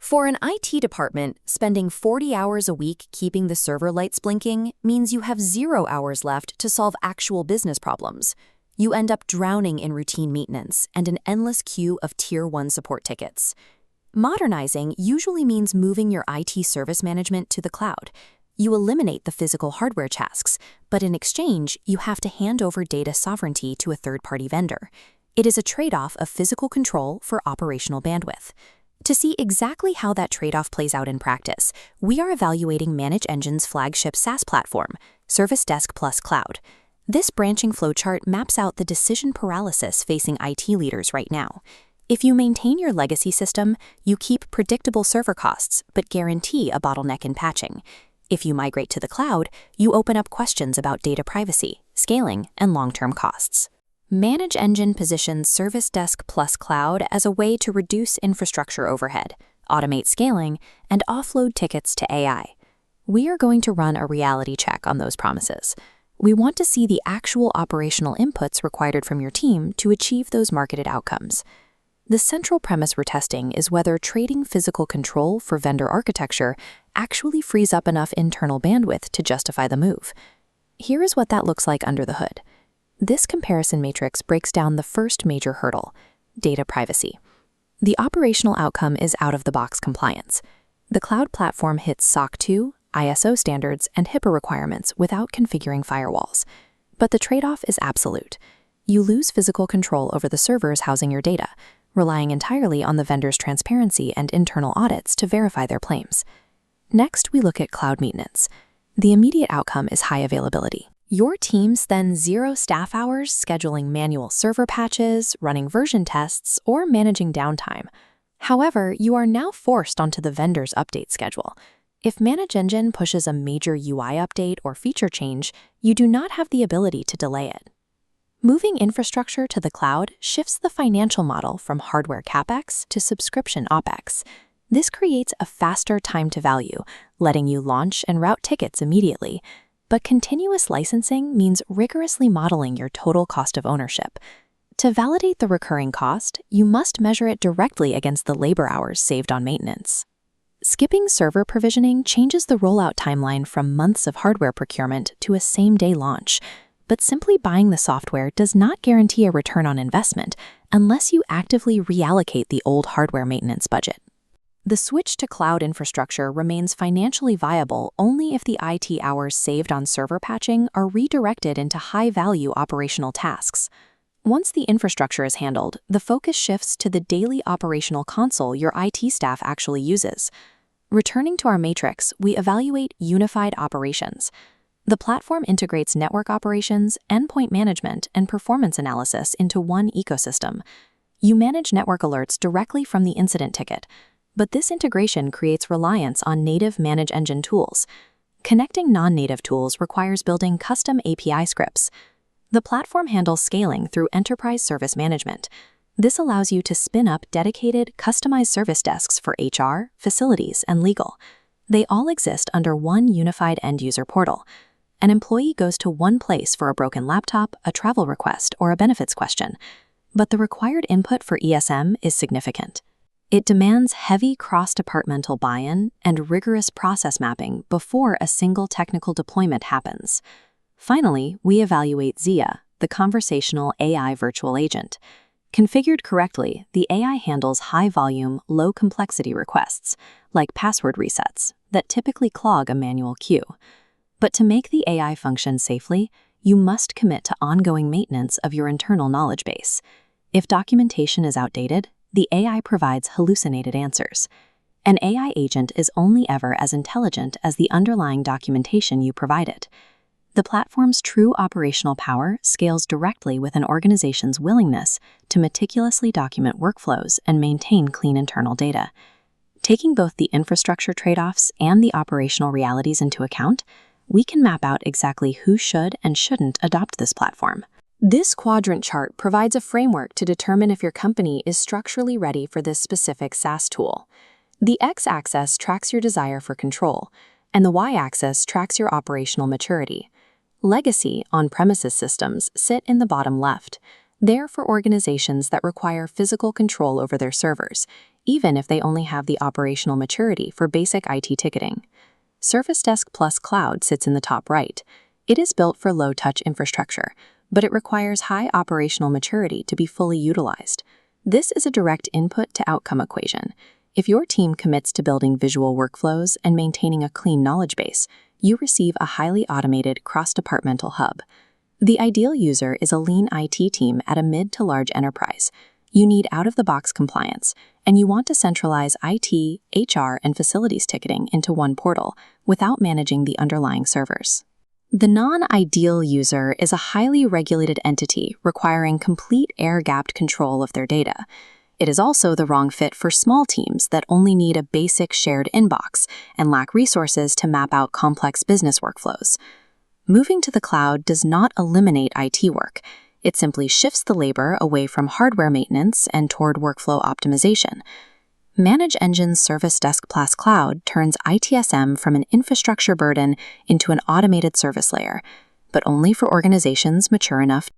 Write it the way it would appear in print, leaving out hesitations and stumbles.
For an IT department, spending 40 hours a week keeping the server lights blinking means you have 0 hours left to solve actual business problems. You end up drowning in routine maintenance and an endless queue of Tier 1 support tickets. Modernizing usually means moving your IT service management to the cloud. You eliminate the physical hardware tasks, but in exchange, you have to hand over data sovereignty to a third-party vendor. It is a trade-off of physical control for operational bandwidth. To see exactly how that trade-off plays out in practice, we are evaluating ManageEngine's flagship SaaS platform, ServiceDesk Plus Cloud. This branching flowchart maps out the decision paralysis facing IT leaders right now. If you maintain your legacy system, you keep predictable server costs, but guarantee a bottleneck in patching. If you migrate to the cloud, you open up questions about data privacy, scaling, and long-term costs. ManageEngine positions ServiceDesk Plus Cloud as a way to reduce infrastructure overhead, automate scaling, and offload tickets to AI. We are going to run a reality check on those promises. We want to see the actual operational inputs required from your team to achieve those marketed outcomes. The central premise we're testing is whether trading physical control for vendor architecture actually frees up enough internal bandwidth to justify the move. Here is what that looks like under the hood. This comparison matrix breaks down the first major hurdle, data privacy. The operational outcome is out-of-the-box compliance. The cloud platform hits SOC 2, ISO standards, and HIPAA requirements without configuring firewalls. But the trade-off is absolute. You lose physical control over the servers housing your data, relying entirely on the vendor's transparency and internal audits to verify their claims. Next, we look at cloud maintenance. The immediate outcome is high availability. Your team spends 0 staff hours scheduling manual server patches, running version tests, or managing downtime. However, you are now forced onto the vendor's update schedule. If ManageEngine pushes a major UI update or feature change, you do not have the ability to delay it. Moving infrastructure to the cloud shifts the financial model from hardware CapEx to subscription OpEx. This creates a faster time to value, letting you launch and route tickets immediately. But continuous licensing means rigorously modeling your total cost of ownership. To validate the recurring cost, you must measure it directly against the labor hours saved on maintenance. Skipping server provisioning changes the rollout timeline from months of hardware procurement to a same-day launch. But simply buying the software does not guarantee a return on investment unless you actively reallocate the old hardware maintenance budget. The switch to cloud infrastructure remains financially viable only if the IT hours saved on server patching are redirected into high-value operational tasks. Once the infrastructure is handled, the focus shifts to the daily operational console your IT staff actually uses. Returning to our matrix, we evaluate unified operations. The platform integrates network operations, endpoint management, and performance analysis into one ecosystem. You manage network alerts directly from the incident ticket, but this integration creates reliance on native ManageEngine tools. Connecting non-native tools requires building custom API scripts. The platform handles scaling through enterprise service management. This allows you to spin up dedicated, customized service desks for HR, facilities, and legal. They all exist under one unified end-user portal. An employee goes to one place for a broken laptop, a travel request, or a benefits question. But the required input for ITSM is significant. It demands heavy cross-departmental buy-in and rigorous process mapping before a single technical deployment happens. Finally, we evaluate Zia, the conversational AI virtual agent. Configured correctly, the AI handles high-volume, low-complexity requests, like password resets, that typically clog a manual queue. But to make the AI function safely, you must commit to ongoing maintenance of your internal knowledge base. If documentation is outdated, the AI provides hallucinated answers. An AI agent is only ever as intelligent as the underlying documentation you provide it. The platform's true operational power scales directly with an organization's willingness to meticulously document workflows and maintain clean internal data. Taking both the infrastructure trade-offs and the operational realities into account, we can map out exactly who should and shouldn't adopt this platform. This quadrant chart provides a framework to determine if your company is structurally ready for this specific SaaS tool. The x-axis tracks your desire for control, and the y-axis tracks your operational maturity. Legacy on-premises systems sit in the bottom left. They're for organizations that require physical control over their servers, even if they only have the operational maturity for basic IT ticketing. ServiceDesk Plus Cloud sits in the top right. It is built for low-touch infrastructure, but it requires high operational maturity to be fully utilized. This is a direct input-to-outcome equation. If your team commits to building visual workflows and maintaining a clean knowledge base, you receive a highly automated cross-departmental hub. The ideal user is a lean IT team at a mid to large enterprise. You need out-of-the-box compliance, and you want to centralize IT, HR, and facilities ticketing into one portal without managing the underlying servers. The non-ideal user is a highly regulated entity requiring complete air-gapped control of their data. It is also the wrong fit for small teams that only need a basic shared inbox and lack resources to map out complex business workflows. Moving to the cloud does not eliminate IT work. It simply shifts the labor away from hardware maintenance and toward workflow optimization. ManageEngine's ServiceDesk Plus Cloud turns ITSM from an infrastructure burden into an automated service layer, but only for organizations mature enough